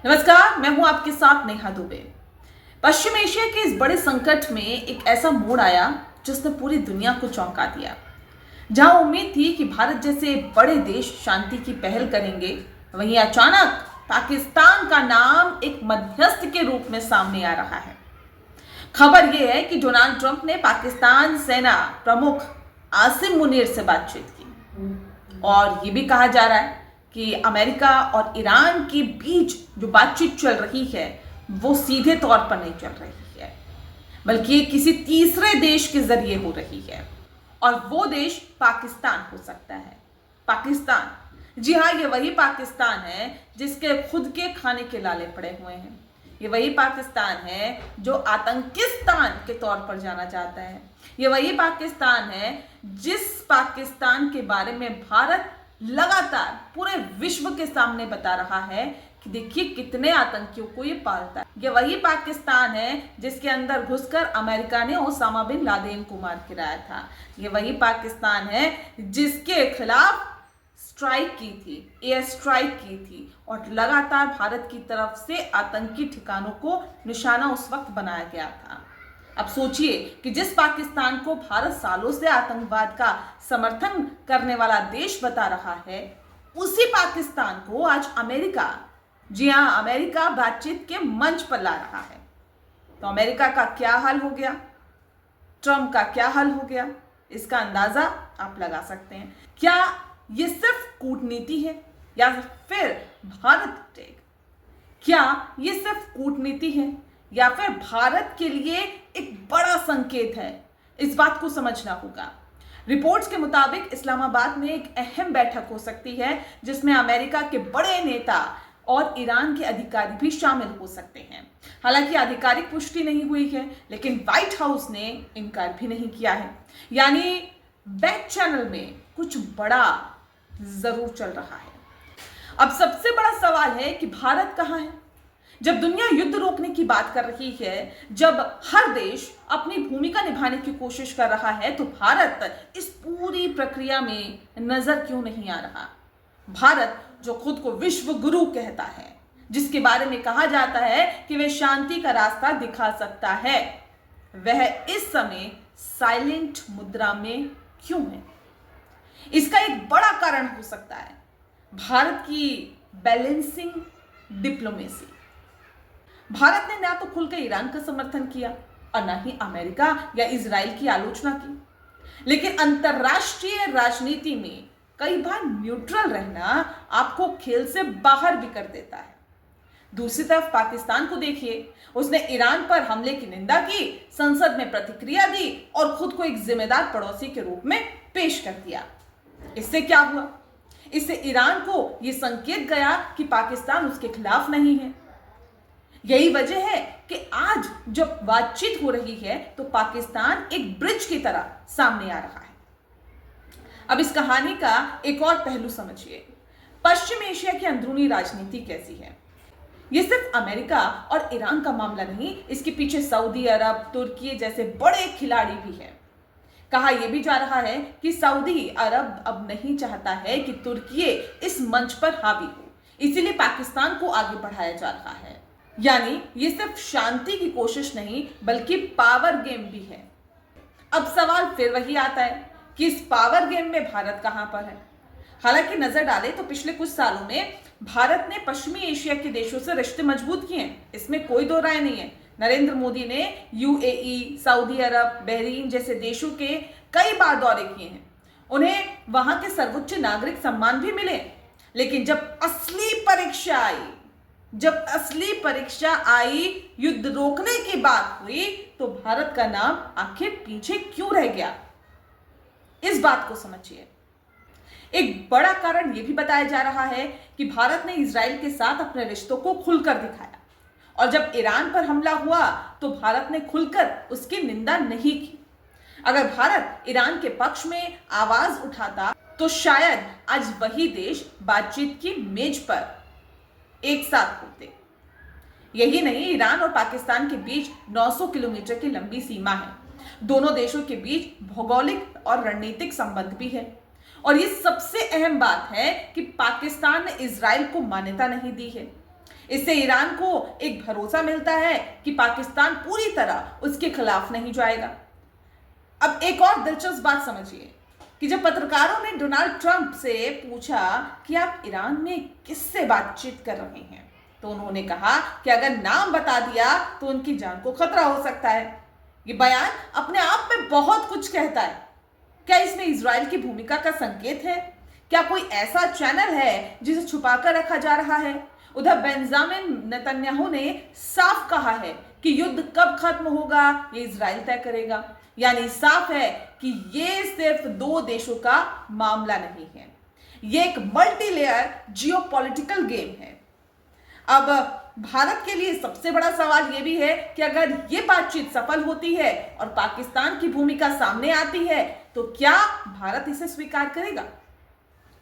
नमस्कार, मैं हूं आपके साथ नेहा दुबे। पश्चिम एशिया के इस बड़े संकट में एक ऐसा मोड़ आया जिसने पूरी दुनिया को चौंका दिया। जहां उम्मीद थी कि भारत जैसे बड़े देश शांति की पहल करेंगे, वहीं अचानक पाकिस्तान का नाम एक मध्यस्थ के रूप में सामने आ रहा है। खबर यह है कि डोनाल्ड ट्रंप ने पाकिस्तान सेना प्रमुख आसिम मुनीर से बातचीत की और ये भी कहा जा रहा है कि अमेरिका और ईरान के बीच जो बातचीत चल रही है वो सीधे तौर पर नहीं चल रही है, बल्कि ये किसी तीसरे देश के जरिए हो रही है और वो देश पाकिस्तान हो सकता है। पाकिस्तान, जी हाँ, ये वही पाकिस्तान है जिसके खुद के खाने के लाले पड़े हुए हैं। ये वही पाकिस्तान है जो आतंकिस्तान के तौर पर जाना जाता है। ये वही पाकिस्तान है जिस पाकिस्तान के बारे में भारत लगातार पूरे विश्व के सामने बता रहा है कि देखिए कितने आतंकियों को ये पालता है। ये वही पाकिस्तान है जिसके अंदर घुसकर अमेरिका ने ओसामा बिन लादेन को मार गिराया था। ये वही पाकिस्तान है जिसके खिलाफ स्ट्राइक की थी, एयर स्ट्राइक की थी और लगातार भारत की तरफ से आतंकी ठिकानों को निशाना उस वक्त बनाया गया था। अब सोचिए कि जिस पाकिस्तान को भारत सालों से आतंकवाद का समर्थन करने वाला देश बता रहा है, उसी पाकिस्तान को आज अमेरिका, जी हां, अमेरिका बातचीत के मंच पर ला रहा है। तो अमेरिका का क्या हाल हो गया, ट्रंप का क्या हाल हो गया, इसका अंदाजा आप लगा सकते हैं। क्या ये सिर्फ कूटनीति है या फिर भारत टेक? क्या ये सिर्फ कूटनीति है या फिर भारत के लिए एक बड़ा संकेत है? इस बात को समझना होगा। रिपोर्ट्स के मुताबिक इस्लामाबाद में एक अहम बैठक हो सकती है जिसमें अमेरिका के बड़े नेता और ईरान के अधिकारी भी शामिल हो सकते हैं। हालांकि आधिकारिक पुष्टि नहीं हुई है, लेकिन व्हाइट हाउस ने इनकार भी नहीं किया है। यानी बैक चैनल में कुछ बड़ा जरूर चल रहा है। अब सबसे बड़ा सवाल है कि भारत कहां है? जब दुनिया युद्ध रोकने की बात कर रही है, जब हर देश अपनी भूमिका निभाने की कोशिश कर रहा है, तो भारत इस पूरी प्रक्रिया में नजर क्यों नहीं आ रहा? भारत जो खुद को विश्व गुरु कहता है, जिसके बारे में कहा जाता है कि वह शांति का रास्ता दिखा सकता है, वह इस समय साइलेंट मुद्रा में क्यों है? इसका एक बड़ा कारण हो सकता है भारत की बैलेंसिंग डिप्लोमेसी। भारत ने ना तो खुलकर ईरान का समर्थन किया और ना ही अमेरिका या इजराइल की आलोचना की, लेकिन अंतरराष्ट्रीय राजनीति में कई बार न्यूट्रल रहना आपको खेल से बाहर भी कर देता है। दूसरी तरफ पाकिस्तान को देखिए, उसने ईरान पर हमले की निंदा की, संसद में प्रतिक्रिया दी और खुद को एक जिम्मेदार पड़ोसी के रूप में पेश कर दिया। इससे क्या हुआ? इससे ईरान को यह संकेत गया कि पाकिस्तान उसके खिलाफ नहीं है। यही वजह है कि आज जब बातचीत हो रही है तो पाकिस्तान एक ब्रिज की तरह सामने आ रहा है। अब इस कहानी का एक और पहलू समझिए। पश्चिम एशिया की अंदरूनी राजनीति कैसी है? यह सिर्फ अमेरिका और ईरान का मामला नहीं, इसके पीछे सऊदी अरब, तुर्की जैसे बड़े खिलाड़ी भी हैं। कहा यह भी जा रहा है कि सऊदी अरब अब नहीं चाहता है कि तुर्की इस मंच पर हावी हो, इसीलिए पाकिस्तान को आगे बढ़ाया जा रहा है। यानी ये सिर्फ शांति की कोशिश नहीं बल्कि पावर गेम भी है। अब सवाल फिर वही आता है कि इस पावर गेम में भारत कहां पर है? हालांकि नजर डालें तो पिछले कुछ सालों में भारत ने पश्चिमी एशिया के देशों से रिश्ते मजबूत किए हैं, इसमें कोई दो राय नहीं है। नरेंद्र मोदी ने यूएई, सऊदी अरब, बहरीन जैसे देशों के कई बार दौरे किए हैं। उन्हें वहां के सर्वोच्च नागरिक सम्मान भी मिले, लेकिन जब असली परीक्षा आई, युद्ध रोकने की बात हुई, तो भारत का नाम आखिर पीछे क्यों रह गया? इस बात को समझिए। एक बड़ा कारण यह भी बताया जा रहा है कि भारत ने इजराइल के साथ अपने रिश्तों को खुलकर दिखाया और जब ईरान पर हमला हुआ तो भारत ने खुलकर उसकी निंदा नहीं की। अगर भारत ईरान के पक्ष में आवाज उठाता तो शायद आज वही देश बातचीत की मेज पर एक साथ होते। यही नहीं, ईरान और पाकिस्तान के बीच 900 किलोमीटर की लंबी सीमा है। दोनों देशों के बीच भौगोलिक और रणनीतिक संबंध भी है और ये सबसे अहम बात है कि पाकिस्तान ने इजराइल को मान्यता नहीं दी है। इससे ईरान को एक भरोसा मिलता है कि पाकिस्तान पूरी तरह उसके खिलाफ नहीं जाएगा। अब एक और दिलचस्प बात समझिए कि जब पत्रकारों ने डोनाल्ड ट्रंप से पूछा कि आप ईरान में किससे बातचीत कर रहे हैं, तो उन्होंने कहा कि अगर नाम बता दिया तो उनकी जान को खतरा हो सकता है। ये बयान अपने आप में बहुत कुछ कहता है। क्या इसमें इजराइल की भूमिका का संकेत है? क्या कोई ऐसा चैनल है जिसे छुपाकर रखा जा रहा है? उधर बेंजामिन नेतन्याहू ने साफ कहा है कि युद्ध कब खत्म होगा ये इजराइल तय करेगा। यानी साफ है कि ये सिर्फ दो देशों का मामला नहीं है, ये एक मल्टी लेयर जियोपॉलिटिकल गेम है। अब भारत के लिए सबसे बड़ा सवाल यह भी है कि अगर ये बातचीत सफल होती है और पाकिस्तान की भूमिका सामने आती है तो क्या भारत इसे स्वीकार करेगा?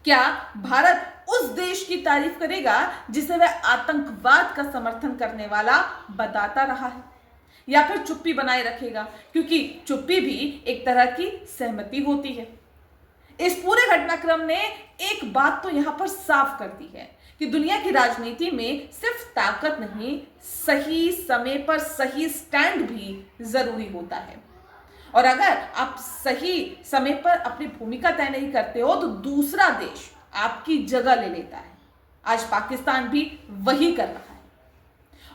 क्या भारत उस देश की तारीफ करेगा जिसे वह आतंकवाद का समर्थन करने वाला बताता रहा है, या फिर चुप्पी बनाए रखेगा? क्योंकि चुप्पी भी एक तरह की सहमति होती है। इस पूरे घटनाक्रम ने एक बात तो यहां पर साफ कर दी है कि दुनिया की राजनीति में सिर्फ ताकत नहीं, सही समय पर सही स्टैंड भी जरूरी होता है। और अगर आप सही समय पर अपनी भूमिका तय नहीं करते हो तो दूसरा देश आपकी जगह ले लेता है। आज पाकिस्तान भी वही कर रहा है।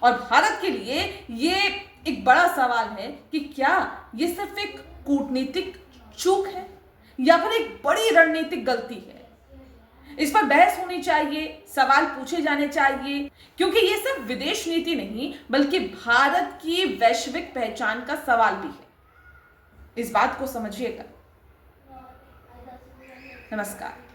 और भारत के लिए ये एक बड़ा सवाल है कि क्या ये सिर्फ एक कूटनीतिक चूक है या फिर एक बड़ी रणनीतिक गलती है? इस पर बहस होनी चाहिए, सवाल पूछे जाने चाहिए, क्योंकि ये सिर्फ विदेश नीति नहीं बल्कि भारत की वैश्विक पहचान का सवाल भी है। इस बात को समझिएगा। नमस्कार।